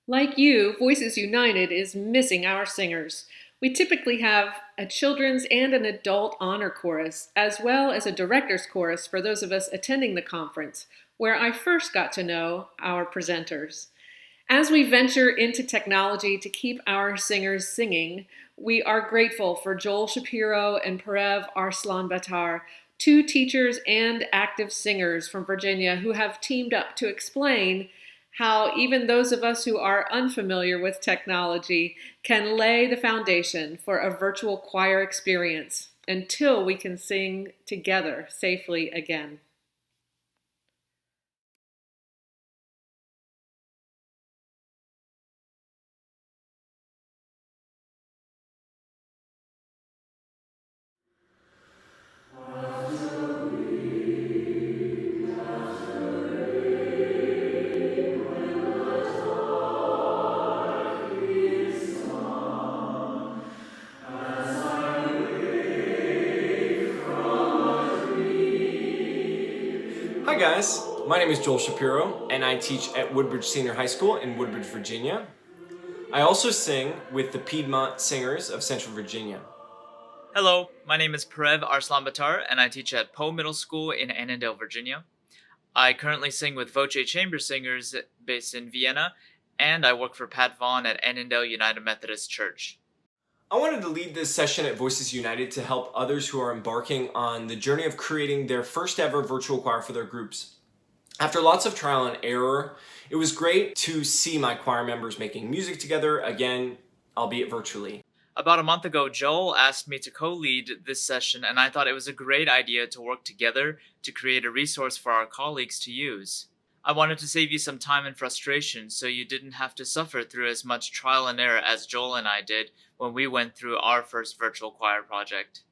Like you, Voices United is missing our singers. We typically have a children's and an adult honor chorus, as well as a director's chorus for those of us attending the conference, where I first got to know our presenters. As we venture into technology to keep our singers singing, we are grateful for Joel Shapiro and Purev Arslanbaatar, two teachers and active singers from Virginia who have teamed up to explain how even those of us who are unfamiliar with technology can lay the foundation for a virtual choir experience until we can sing together safely again. Hi guys, my name is Joel Shapiro and I teach at Woodbridge Senior High School in Woodbridge, Virginia. I also sing with the Piedmont Singers of Central Virginia. Hello, my name is Purev Arslanbaatar, and I teach at Poe Middle School in Annandale, Virginia. I currently sing with Voce Chamber Singers based in Vienna, and I work for Pat Vaughn at Annandale United Methodist Church. I wanted to lead this session at Voices United to help others who are embarking on the journey of creating their first ever virtual choir for their groups. After lots of trial and error, it was great to see my choir members making music together again, albeit virtually. About a month ago, Joel asked me to co-lead this session, and I thought it was a great idea to work together to create a resource for our colleagues to use. I wanted to save you some time and frustration so you didn't have to suffer through as much trial and error as Joel and I did when we went through our first virtual choir project.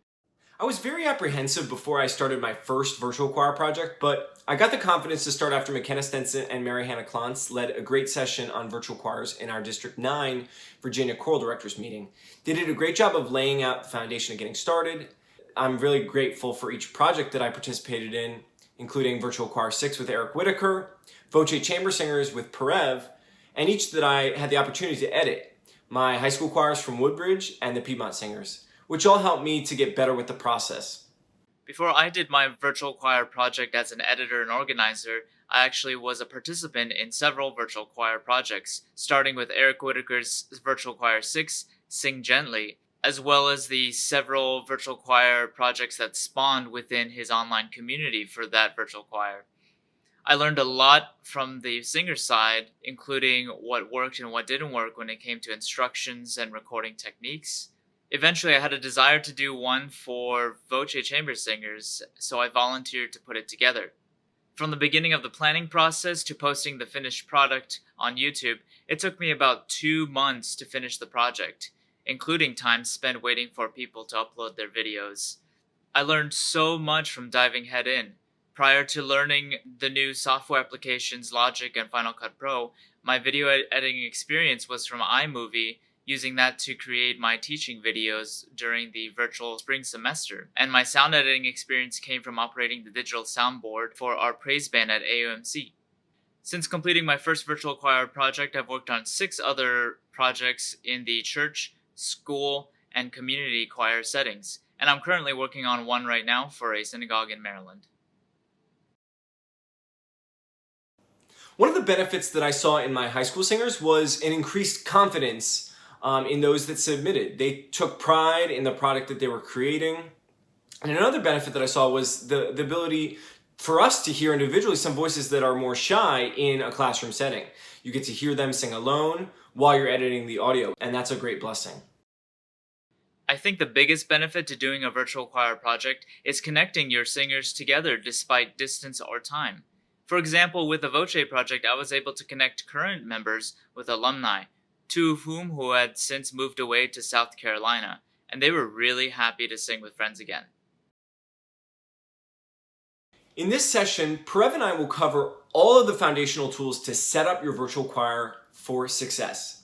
I was very apprehensive before I started my first virtual choir project, but I got the confidence to start after McKenna Stenson and Mary Hannah Klontz led a great session on virtual choirs in our District 9 Virginia Choral Directors meeting. They did a great job of laying out the foundation of getting started. I'm really grateful for each project that I participated in, including Virtual Choir 6 with Eric Whitaker, Voce Chamber Singers with Purev, and each that I had the opportunity to edit, my high school choirs from Woodbridge and the Piedmont Singers, which all helped me to get better with the process. Before I did my virtual choir project as an editor and organizer, I actually was a participant in several virtual choir projects, starting with Eric Whitaker's Virtual Choir 6, Sing Gently, as well as the several virtual choir projects that spawned within his online community for that virtual choir. I learned a lot from the singer side, including what worked and what didn't work when it came to instructions and recording techniques. Eventually, I had a desire to do one for Voce Chamber Singers, so I volunteered to put it together. From the beginning of the planning process to posting the finished product on YouTube, it took me about 2 months to finish the project, including time spent waiting for people to upload their videos. I learned so much from diving head in. Prior to learning the new software applications Logic and Final Cut Pro, my video editing experience was from iMovie, using that to create my teaching videos during the virtual spring semester. And my sound editing experience came from operating the digital soundboard for our praise band at AOMC. Since completing my first virtual choir project, I've worked on 6 other projects in the church, school, and community choir settings, and I'm currently working on one right now for a synagogue in Maryland. One of the benefits that I saw in my high school singers was an increased confidence in those that submitted. They took pride in the product that they were creating. And another benefit that I saw was the ability for us to hear individually some voices that are more shy in a classroom setting. You get to hear them sing alone while you're editing the audio, and that's a great blessing. I think the biggest benefit to doing a virtual choir project is connecting your singers together despite distance or time. For example, with the Voce project, I was able to connect current members with alumni, 2 of whom who had since moved away to South Carolina, and they were really happy to sing with friends again. In this session, Purev and I will cover all of the foundational tools to set up your virtual choir for success.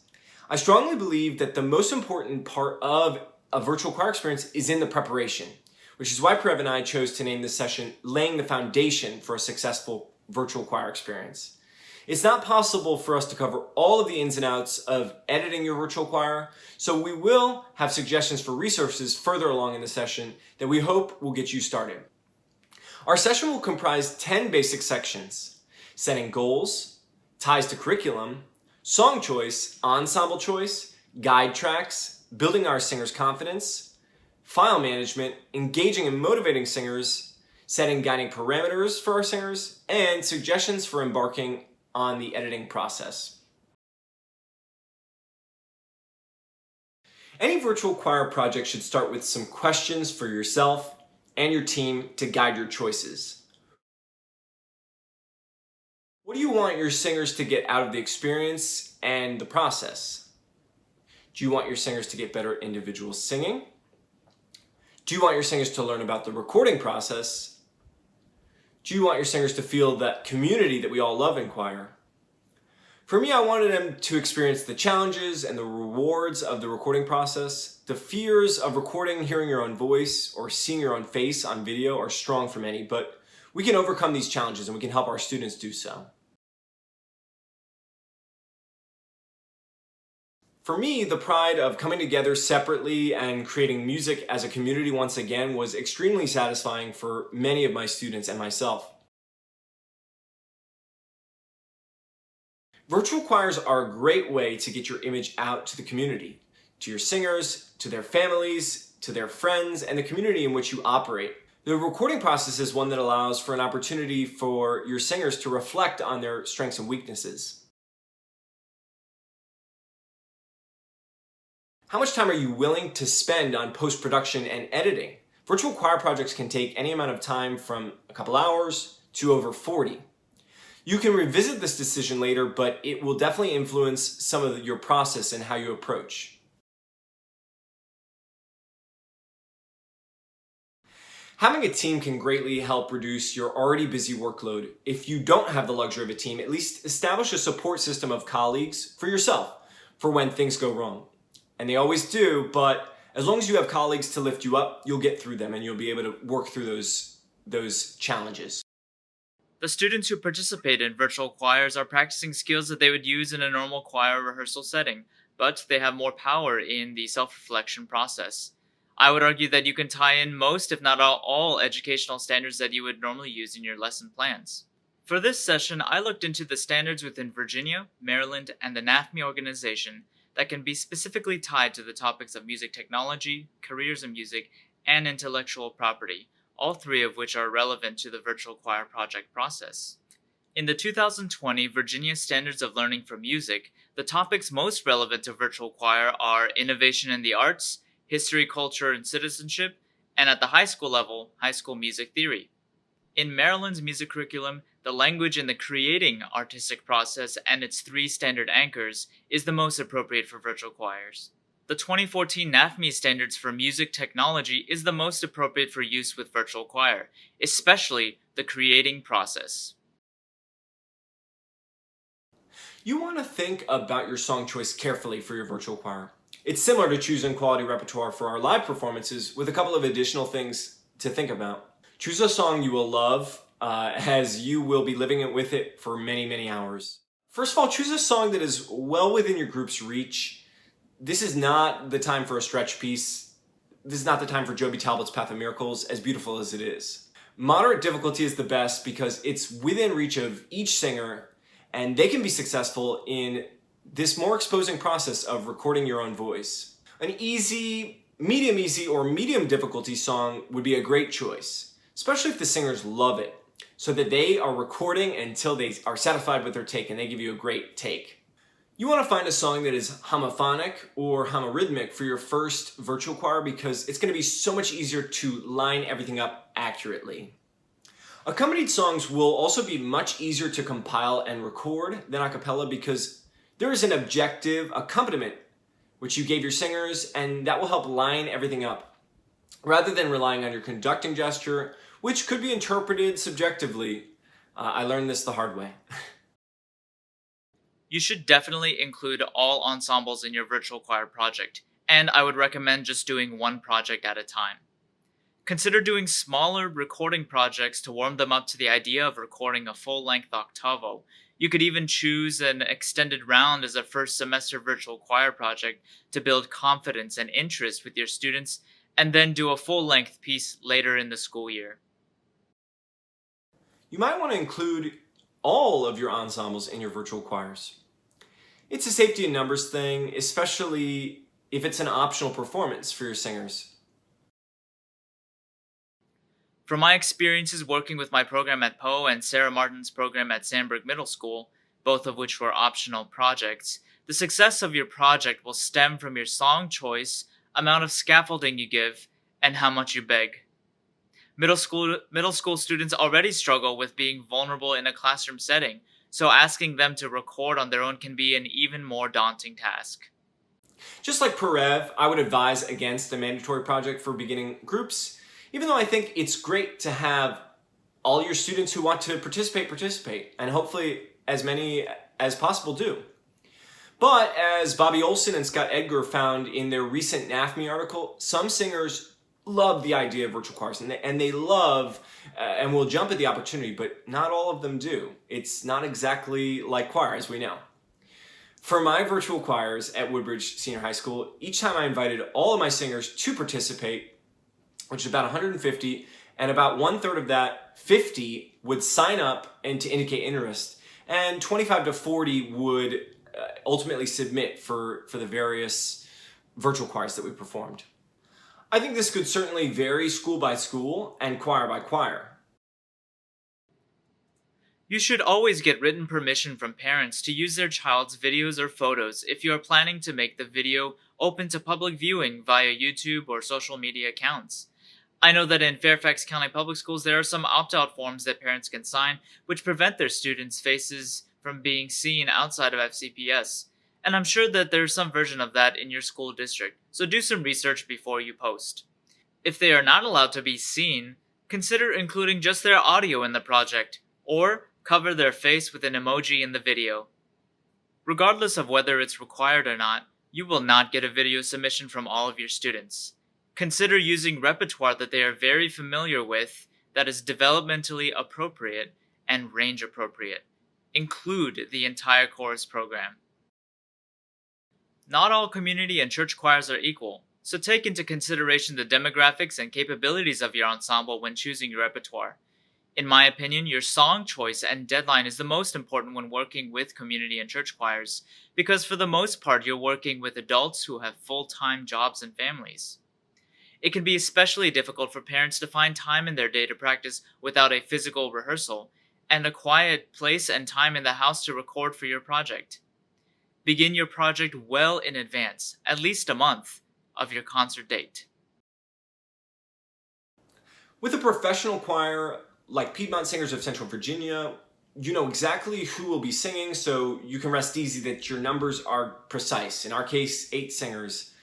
I strongly believe that the most important part of a virtual choir experience is in the preparation, which is why Purev and I chose to name this session Laying the Foundation for a Successful Virtual Choir Experience. It's not possible for us to cover all of the ins and outs of editing your virtual choir, so we will have suggestions for resources further along in the session that we hope will get you started. Our session will comprise 10 basic sections: setting goals, ties to curriculum, song choice, ensemble choice, guide tracks, building our singers' confidence, file management, engaging and motivating singers, setting guiding parameters for our singers, and suggestions for embarking on the editing process. Any virtual choir project should start with some questions for yourself and your team to guide your choices. What do you want your singers to get out of the experience and the process? Do you want your singers to get better individual singing? Do you want your singers to learn about the recording process? Do you want your singers to feel that community that we all love in choir? For me, I wanted them to experience the challenges and the rewards of the recording process. The fears of recording, hearing your own voice, or seeing your own face on video are strong for many, but we can overcome these challenges and we can help our students do so. For me, the pride of coming together separately and creating music as a community once again was extremely satisfying for many of my students and myself. Virtual choirs are a great way to get your image out to the community, to your singers, to their families, to their friends, and the community in which you operate. The recording process is one that allows for an opportunity for your singers to reflect on their strengths and weaknesses. How much time are you willing to spend on post-production and editing? Virtual choir projects can take any amount of time from a couple hours to over 40. You can revisit this decision later, but it will definitely influence some of your process and how you approach. Having a team can greatly help reduce your already busy workload. If you don't have the luxury of a team, at least establish a support system of colleagues for yourself for when things go wrong. And they always do, but as long as you have colleagues to lift you up, you'll get through them and you'll be able to work through those challenges. The students who participate in virtual choirs are practicing skills that they would use in a normal choir rehearsal setting, but they have more power in the self-reflection process. I would argue that you can tie in most, if not all, educational standards that you would normally use in your lesson plans. For this session, I looked into the standards within Virginia, Maryland, and the NAFME organization that can be specifically tied to the topics of music technology, careers in music, and intellectual property, all three of which are relevant to the virtual choir project process. In the 2020 Virginia Standards of Learning for Music, the topics most relevant to virtual choir are innovation in the arts, history, culture, and citizenship, and at the high school level, high school music theory. In Maryland's music curriculum, the language in the creating artistic process and its three standard anchors is the most appropriate for virtual choirs. The 2014 NAFME Standards for Music Technology is the most appropriate for use with virtual choir, especially the creating process. You want to think about your song choice carefully for your virtual choir. It's similar to choosing quality repertoire for our live performances with a couple of additional things to think about. Choose a song you will love, as you will be living with it for many, many hours. First of all, choose a song that is well within your group's reach. This is not the time for a stretch piece. This is not the time for Joby Talbot's Path of Miracles, as beautiful as it is. Moderate difficulty is the best because it's within reach of each singer, and they can be successful in this more exposing process of recording your own voice. An easy, medium easy, or medium difficulty song would be a great choice, especially if the singers love it, so that they are recording until they are satisfied with their take and they give you a great take. You want to find a song that is homophonic or homorhythmic for your first virtual choir because it's going to be so much easier to line everything up accurately. Accompanied songs will also be much easier to compile and record than a cappella because there is an objective accompaniment which you gave your singers, and that will help line everything up, rather than relying on your conducting gesture, which could be interpreted subjectively. I learned this the hard way. You should definitely include all ensembles in your virtual choir project, and I would recommend just doing one project at a time. Consider doing smaller recording projects to warm them up to the idea of recording a full-length octavo. You could even choose an extended round as a first semester virtual choir project to build confidence and interest with your students, and then do a full-length piece later in the school year. You might want to include all of your ensembles in your virtual choirs. It's a safety and numbers thing, especially if it's an optional performance for your singers. From my experiences working with my program at Poe and Sarah Martin's program at Sandburg Middle School, both of which were optional projects, the success of your project will stem from your song choice, amount of scaffolding you give, and how much you beg. Middle school students already struggle with being vulnerable in a classroom setting, so asking them to record on their own can be an even more daunting task. Just like Purev, I would advise against a mandatory project for beginning groups, even though I think it's great to have all your students who want to participate, and hopefully as many as possible do. But as Bobby Olson and Scott Edgar found in their recent NAFME article, some singers love the idea of virtual choirs, and they love and will jump at the opportunity, but not all of them do. It's not exactly like choir, as we know. For my virtual choirs at Woodbridge Senior High School, each time I invited all of my singers to participate, which is about 150, and about 1/3 of that, 50, would sign up and to indicate interest, and 25 to 40 would ultimately submit for the various virtual choirs that we performed. I think this could certainly vary school by school and choir by choir. You should always get written permission from parents to use their child's videos or photos if you are planning to make the video open to public viewing via YouTube or social media accounts. I know that in Fairfax County Public Schools there are some opt-out forms that parents can sign which prevent their students' faces from being seen outside of FCPS, and I'm sure that there's some version of that in your school district, so do some research before you post. If they are not allowed to be seen, consider including just their audio in the project, or cover their face with an emoji in the video. Regardless of whether it's required or not, you will not get a video submission from all of your students. Consider using repertoire that they are very familiar with, that is developmentally appropriate and range appropriate. Include the entire chorus program. Not all community and church choirs are equal, so take into consideration the demographics and capabilities of your ensemble when choosing your repertoire. In my opinion, your song choice and deadline is the most important when working with community and church choirs, because for the most part you're working with adults who have full-time jobs and families. It can be especially difficult for parents to find time in their day to practice without a physical rehearsal, and a quiet place and time in the house to record for your project. Begin your project well in advance, at least a month, of your concert date. With a professional choir like Piedmont Singers of Central Virginia, you know exactly who will be singing, so you can rest easy that your numbers are precise. In our case, 8 singers.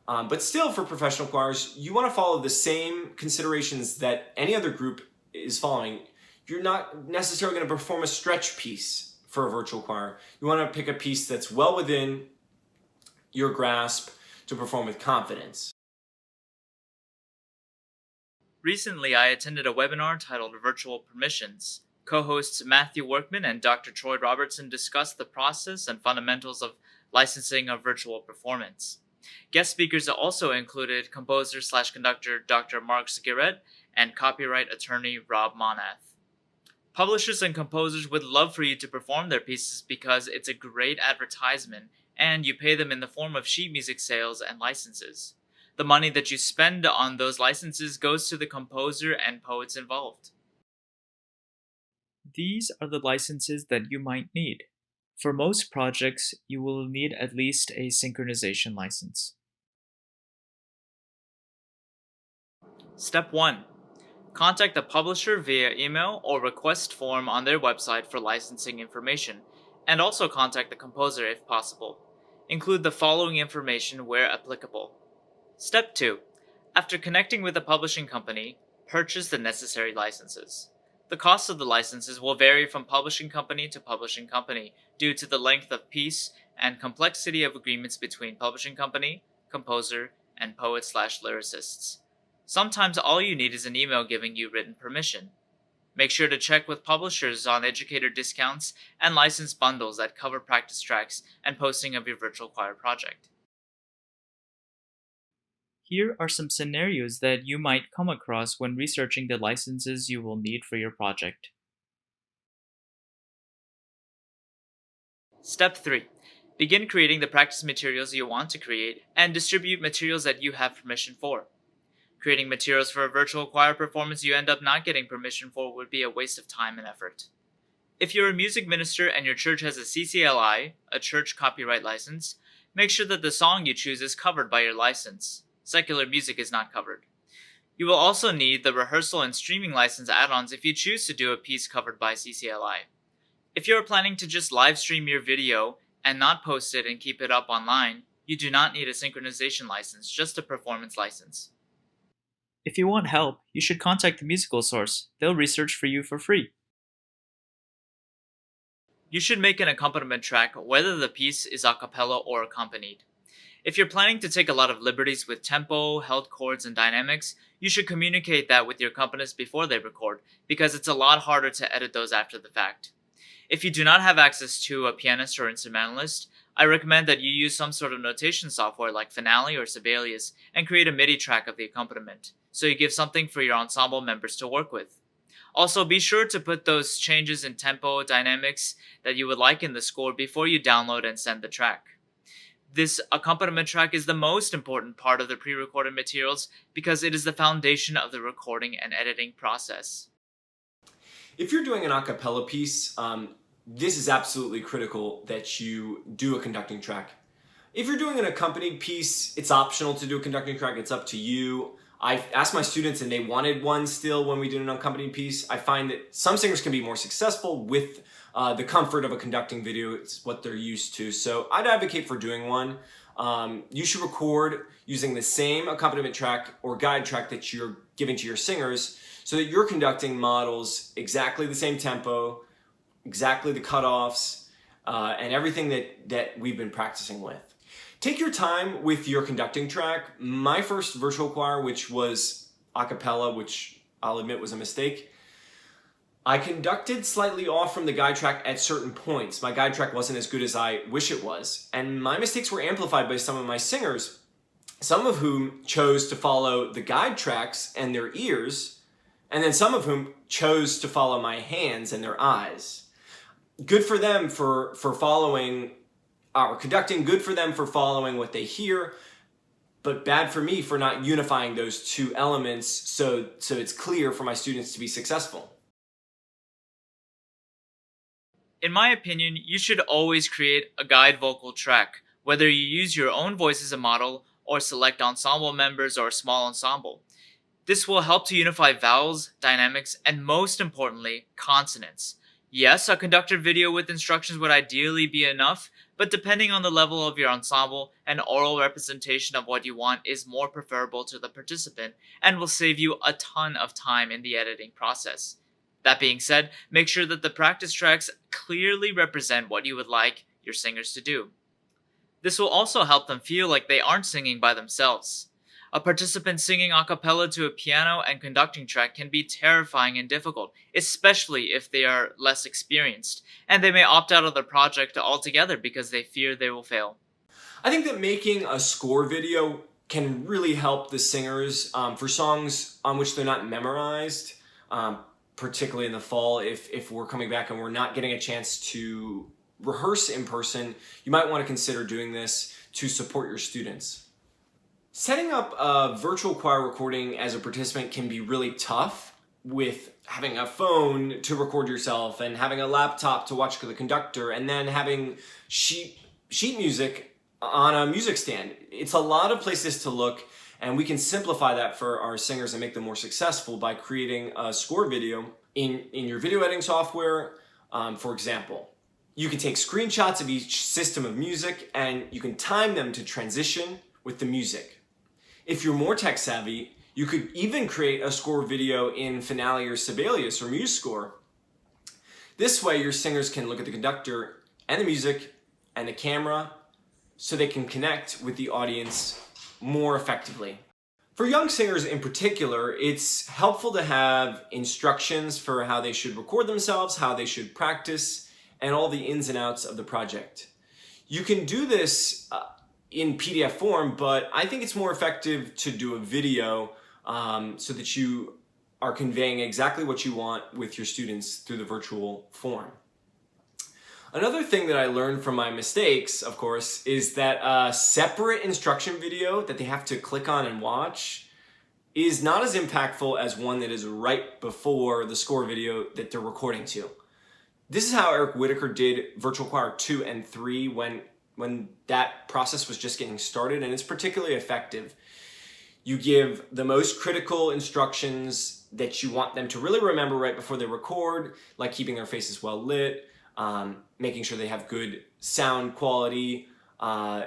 But still, for professional choirs, you want to follow the same considerations that any other group is following. You're not necessarily going to perform a stretch piece for a virtual choir. You want to pick a piece that's well within your grasp to perform with confidence. Recently, I attended a webinar titled Virtual Permissions. Co-hosts Matthew Workman and Dr. Troy Robertson discussed the process and fundamentals of licensing a virtual performance. Guest speakers also included composer/conductor Dr. Mark Skiret and copyright attorney Rob Monath. Publishers and composers would love for you to perform their pieces because it's a great advertisement and you pay them in the form of sheet music sales and licenses. The money that you spend on those licenses goes to the composer and poets involved. These are the licenses that you might need. For most projects, you will need at least a synchronization license. Step 1. Contact the publisher via email or request form on their website for licensing information, and also contact the composer if possible. Include the following information where applicable. Step 2. After connecting with the publishing company, purchase the necessary licenses. The cost of the licenses will vary from publishing company to publishing company due to the length of piece and complexity of agreements between publishing company, composer, and poet/lyricists. Sometimes all you need is an email giving you written permission. Make sure to check with publishers on educator discounts and license bundles that cover practice tracks and posting of your virtual choir project. Here are some scenarios that you might come across when researching the licenses you will need for your project. Step 3. Begin creating the practice materials you want to create and distribute materials that you have permission for. Creating materials for a virtual choir performance you end up not getting permission for would be a waste of time and effort. If you're a music minister and your church has a CCLI, a church copyright license, make sure that the song you choose is covered by your license. Secular music is not covered. You will also need the rehearsal and streaming license add-ons if you choose to do a piece covered by CCLI. If you are planning to just live stream your video and not post it and keep it up online, you do not need a synchronization license, just a performance license. If you want help, you should contact the musical source. They'll research for you for free. You should make an accompaniment track whether the piece is a cappella or accompanied. If you're planning to take a lot of liberties with tempo, held chords, and dynamics, you should communicate that with your accompanist before they record, because it's a lot harder to edit those after the fact. If you do not have access to a pianist or instrumentalist, I recommend that you use some sort of notation software like Finale or Sibelius and create a MIDI track of the accompaniment, so you give something for your ensemble members to work with. Also, be sure to put those changes in tempo, dynamics that you would like in the score before you download and send the track. This accompaniment track is the most important part of the pre-recorded materials because it is the foundation of the recording and editing process. If you're doing an a cappella piece, this is absolutely critical that you do a conducting track. If you're doing an accompanied piece, it's optional to do a conducting track. It's up to you. I've asked my students and they wanted one still when we did an accompanied piece. I find that some singers can be more successful with the comfort of a conducting video. It's what they're used to. So I'd advocate for doing one. You should record using the same accompaniment track or guide track that you're giving to your singers so that your conducting models exactly the same tempo, exactly the cutoffs, and everything that we've been practicing with. Take your time with your conducting track. My first virtual choir, which was a cappella, which I'll admit was a mistake, I conducted slightly off from the guide track at certain points. My guide track wasn't as good as I wish it was, and my mistakes were amplified by some of my singers, some of whom chose to follow the guide tracks and their ears, and then some of whom chose to follow my hands and their eyes. Good for them for following our conducting, good for them for following what they hear, but bad for me for not unifying those two elements so it's clear for my students to be successful. In my opinion, you should always create a guide vocal track, whether you use your own voice as a model or select ensemble members or a small ensemble. This will help to unify vowels, dynamics, and most importantly, consonants. Yes, a conductor video with instructions would ideally be enough, but depending on the level of your ensemble, an oral representation of what you want is more preferable to the participant and will save you a ton of time in the editing process. That being said, make sure that the practice tracks clearly represent what you would like your singers to do. This will also help them feel like they aren't singing by themselves. A participant singing a cappella to a piano and conducting track can be terrifying and difficult, especially if they are less experienced, and they may opt out of the project altogether because they fear they will fail. I think that making a score video can really help the singers for songs on which they're not memorized, particularly in the fall. If we're coming back and we're not getting a chance to rehearse in person, you might want to consider doing this to support your students. Setting up a virtual choir recording as a participant can be really tough, with having a phone to record yourself and having a laptop to watch the conductor and then having sheet music on a music stand. It's a lot of places to look, and we can simplify that for our singers and make them more successful by creating a score video in your video editing software. For example, you can take screenshots of each system of music and you can time them to transition with the music. If you're more tech savvy, you could even create a score video in Finale or Sibelius or MuseScore. This way your singers can look at the conductor and the music and the camera so they can connect with the audience more effectively. For young singers in particular, it's helpful to have instructions for how they should record themselves, how they should practice, and all the ins and outs of the project. You can do this in PDF form, but I think it's more effective to do a video so that you are conveying exactly what you want with your students through the virtual form. Another thing that I learned from my mistakes, of course, is that a separate instruction video that they have to click on and watch is not as impactful as one that is right before the score video that they're recording to. This is how Eric Whitaker did Virtual Choir 2 and 3 when that process was just getting started, and it's particularly effective. You give the most critical instructions that you want them to really remember right before they record, like keeping their faces well lit, making sure they have good sound quality, and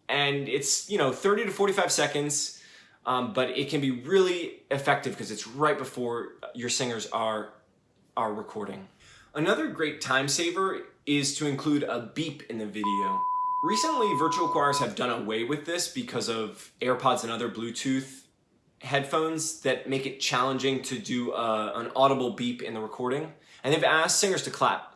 it's 30 to 45 seconds, but it can be really effective because it's right before your singers are recording. Another great time saver is to include a beep in the video. Recently, virtual choirs have done away with this because of AirPods and other Bluetooth headphones that make it challenging to do an audible beep in the recording, and they've asked singers to clap,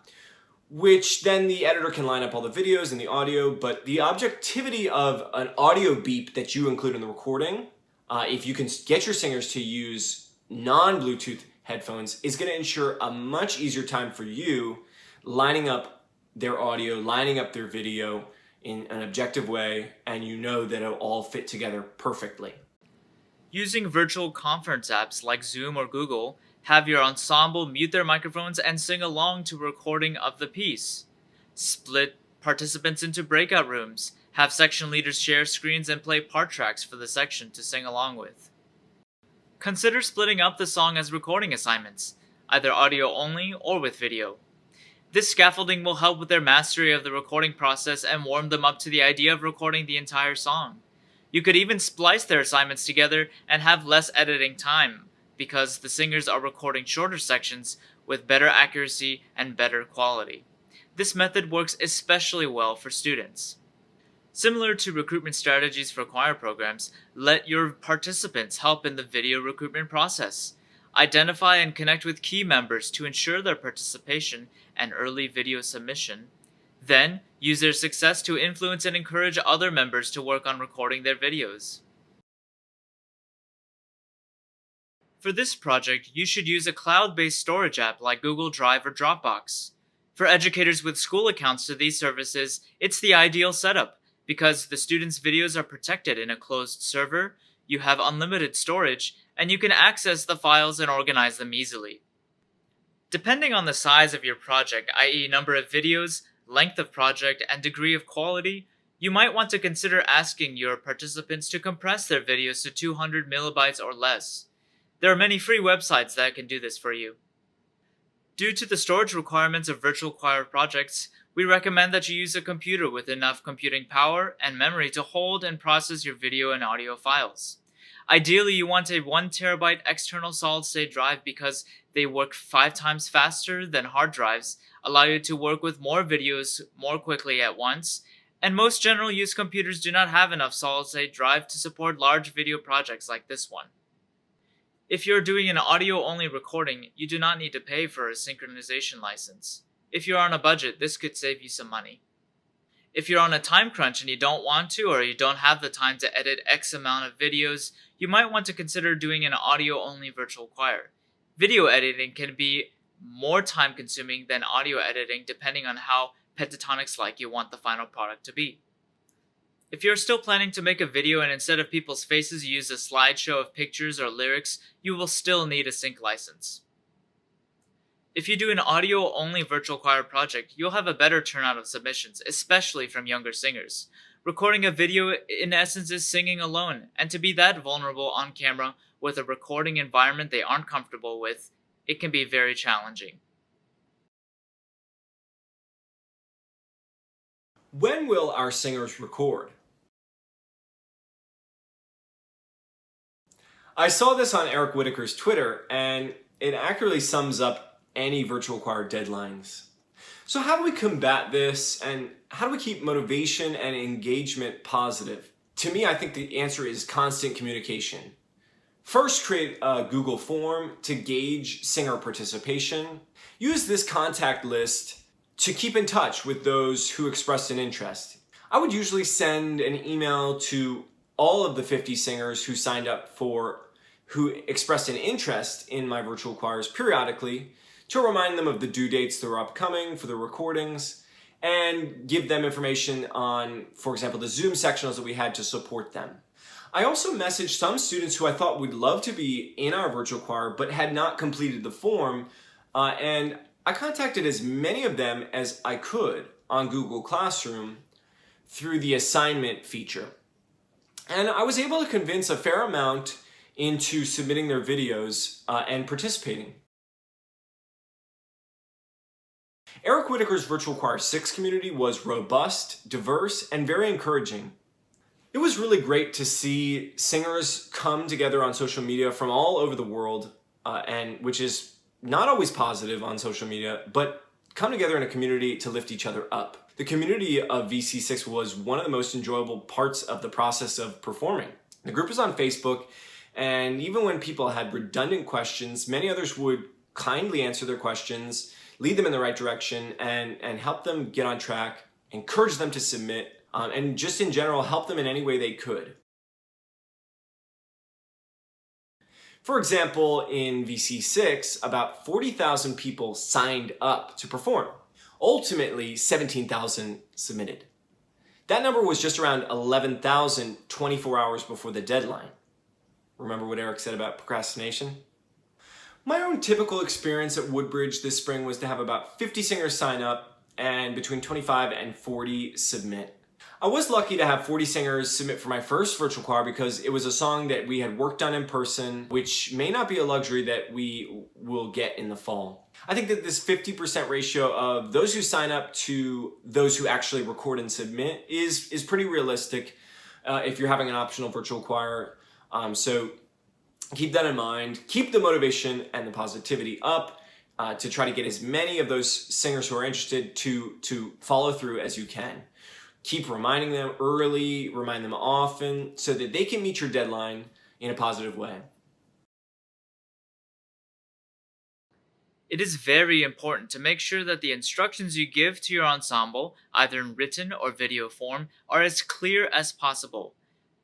which then the editor can line up all the videos and the audio, but the objectivity of an audio beep that you include in the recording, if you can get your singers to use non-Bluetooth headphones, is going to ensure a much easier time for you lining up their audio, lining up their video in an objective way, and you know that it'll all fit together perfectly. Using virtual conference apps like Zoom or Google, have your ensemble mute their microphones and sing along to a recording of the piece. Split participants into breakout rooms. Have section leaders share screens and play part tracks for the section to sing along with. Consider splitting up the song as recording assignments, either audio only or with video. This scaffolding will help with their mastery of the recording process and warm them up to the idea of recording the entire song. You could even splice their assignments together and have less editing time, because the singers are recording shorter sections with better accuracy and better quality. This method works especially well for students. Similar to recruitment strategies for choir programs, let your participants help in the video recruitment process. Identify and connect with key members to ensure their participation and early video submission. Then, use their success to influence and encourage other members to work on recording their videos. For this project, you should use a cloud-based storage app like Google Drive or Dropbox. For educators with school accounts to these services, it's the ideal setup because the students' videos are protected in a closed server, you have unlimited storage, and you can access the files and organize them easily. Depending on the size of your project, i.e. number of videos, length of project, and degree of quality, you might want to consider asking your participants to compress their videos to 200 megabytes or less. There are many free websites that can do this for you. Due to the storage requirements of virtual choir projects, we recommend that you use a computer with enough computing power and memory to hold and process your video and audio files. Ideally, you want a 1 terabyte external solid-state drive because they work 5 times faster than hard drives, allow you to work with more videos more quickly at once, and most general use computers do not have enough solid-state drive to support large video projects like this one. If you're doing an audio-only recording, you do not need to pay for a synchronization license. If you're on a budget, this could save you some money. If you're on a time crunch and you don't want to or you don't have the time to edit X amount of videos, you might want to consider doing an audio-only virtual choir. Video editing can be more time-consuming than audio editing depending on how pentatonics-like you want the final product to be. If you're still planning to make a video and instead of people's faces you use a slideshow of pictures or lyrics, you will still need a sync license. If you do an audio-only virtual choir project, you'll have a better turnout of submissions, especially from younger singers. Recording a video, in essence, is singing alone, and to be that vulnerable on camera with a recording environment they aren't comfortable with, it can be very challenging. When will our singers record? I saw this on Eric Whitaker's Twitter, and it accurately sums up any virtual choir deadlines. So how do we combat this, and how do we keep motivation and engagement positive? To me, I think the answer is constant communication. First, create a Google form to gauge singer participation. Use this contact list to keep in touch with those who expressed an interest. I would usually send an email to all of the 50 singers who signed up who expressed an interest in my virtual choirs periodically to remind them of the due dates that were upcoming for the recordings and give them information on, for example, the Zoom sectionals that we had to support them. I also messaged some students who I thought would love to be in our virtual choir but had not completed the form, and I contacted as many of them as I could on Google Classroom through the assignment feature. And I was able to convince a fair amount into submitting their videos and participating. Eric Whitaker's Virtual Choir 6 community was robust, diverse, and very encouraging. It was really great to see singers come together on social media from all over the world, and which is not always positive on social media, but come together in a community to lift each other up. The community of VC6 was one of the most enjoyable parts of the process of performing. The group was on Facebook, and even when people had redundant questions, many others would kindly answer their questions, lead them in the right direction, and help them get on track, encourage them to submit, and just in general, help them in any way they could. For example, in VC6, about 40,000 people signed up to perform. Ultimately, 17,000 submitted. That number was just around 11,000 24 hours before the deadline. Remember what Eric said about procrastination? My own typical experience at Woodbridge this spring was to have about 50 singers sign up and between 25 and 40 submit. I was lucky to have 40 singers submit for my first virtual choir because it was a song that we had worked on in person, which may not be a luxury that we will get in the fall. I think that this 50% ratio of those who sign up to those who actually record and submit is pretty realistic if you're having an optional virtual choir. So keep that in mind. Keep the motivation and the positivity up to try to get as many of those singers who are interested to follow through as you can. Keep reminding them early, remind them often, so that they can meet your deadline in a positive way. It is very important to make sure that the instructions you give to your ensemble, either in written or video form, are as clear as possible.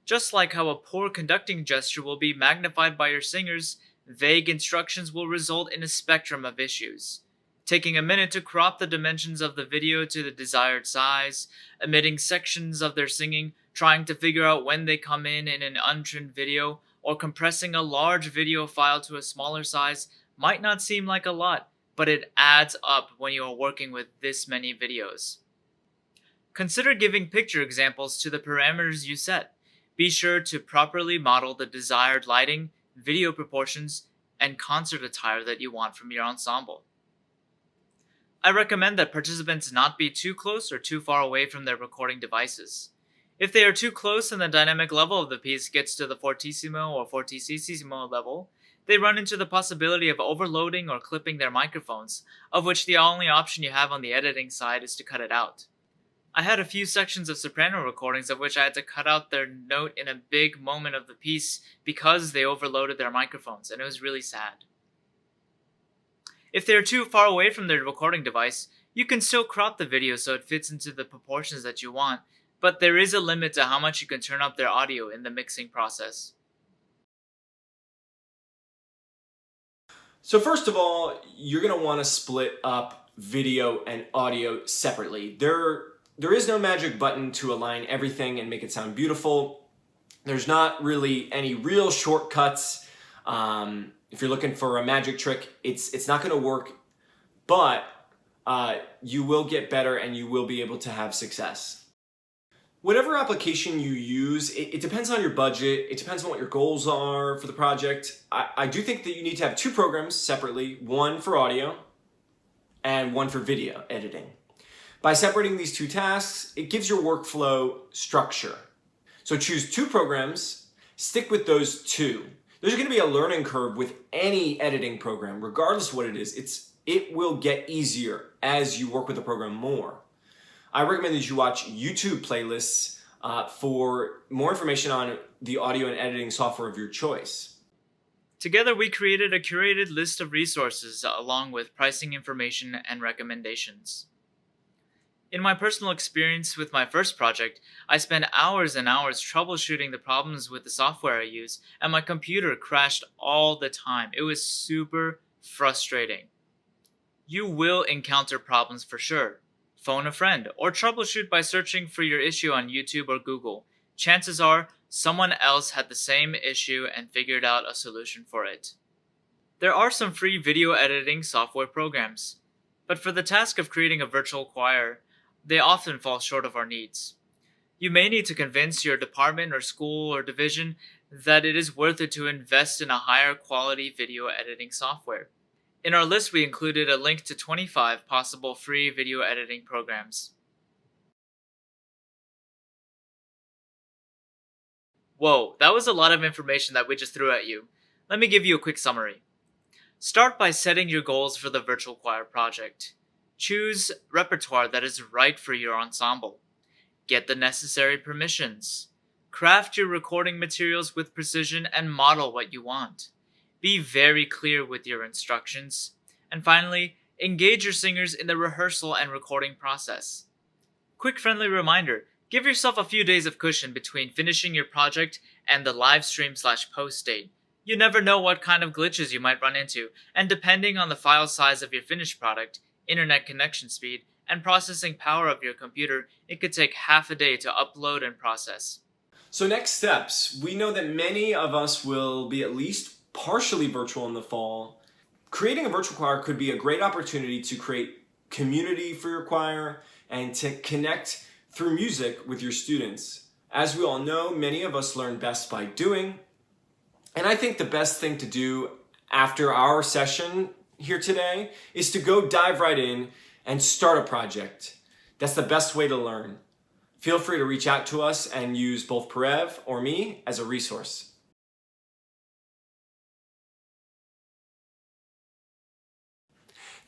Just like how a poor conducting gesture will be magnified by your singers, vague instructions will result in a spectrum of issues. Taking a minute to crop the dimensions of the video to the desired size, omitting sections of their singing, trying to figure out when they come in an untrimmed video, or compressing a large video file to a smaller size might not seem like a lot, but it adds up when you are working with this many videos. Consider giving picture examples to the parameters you set. Be sure to properly model the desired lighting, video proportions, and concert attire that you want from your ensemble. I recommend that participants not be too close or too far away from their recording devices. If they are too close and the dynamic level of the piece gets to the fortissimo or fortissimo level, they run into the possibility of overloading or clipping their microphones, of which the only option you have on the editing side is to cut it out. I had a few sections of soprano recordings of which I had to cut out their note in a big moment of the piece because they overloaded their microphones, and it was really sad. If they are too far away from their recording device, you can still crop the video so it fits into the proportions that you want, but there is a limit to how much you can turn up their audio in the mixing process. So first of all, you're going to want to split up video and audio separately. There is no magic button to align everything and make it sound beautiful. There's not really any real shortcuts. If you're looking for a magic trick, it's not going to work, but you will get better and you will be able to have success. Whatever application you use, it depends on your budget. It depends on what your goals are for the project. I do think that you need to have two programs separately, one for audio and one for video editing. By separating these two tasks, it gives your workflow structure. So choose two programs, stick with those two. There's going to be a learning curve with any editing program, regardless of what it is. It will get easier as you work with the program more. I recommend that you watch YouTube playlists for more information on the audio and editing software of your choice. Together, we created a curated list of resources along with pricing information and recommendations. In my personal experience with my first project, I spent hours and hours troubleshooting the problems with the software I use, and my computer crashed all the time. It was super frustrating. You will encounter problems for sure. Phone a friend, or troubleshoot by searching for your issue on YouTube or Google. Chances are, someone else had the same issue and figured out a solution for it. There are some free video editing software programs, but for the task of creating a virtual choir, they often fall short of our needs. You may need to convince your department or school or division that it is worth it to invest in a higher quality video editing software. In our list, we included a link to 25 possible free video editing programs. Whoa, that was a lot of information that we just threw at you. Let me give you a quick summary. Start by setting your goals for the virtual choir project. Choose repertoire that is right for your ensemble. Get the necessary permissions. Craft your recording materials with precision and model what you want. Be very clear with your instructions. And finally, engage your singers in the rehearsal and recording process. Quick friendly reminder, give yourself a few days of cushion between finishing your project and the live stream/post date. You never know what kind of glitches you might run into, and depending on the file size of your finished product, internet connection speed, and processing power of your computer, it could take half a day to upload and process. So next steps. We know that many of us will be at least partially virtual in the fall. Creating a virtual choir could be a great opportunity to create community for your choir and to connect through music with your students. As we all know, many of us learn best by doing. And I think the best thing to do after our session here today is to go dive right in and start a project. That's the best way to learn. Feel free to reach out to us and use both Purev or me as a resource.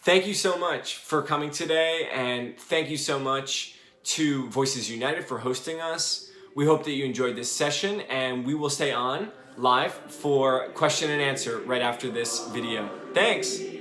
Thank you so much for coming today, and thank you so much to Voices United for hosting us. We hope that you enjoyed this session, and we will stay on live for question and answer right after this video. Thanks!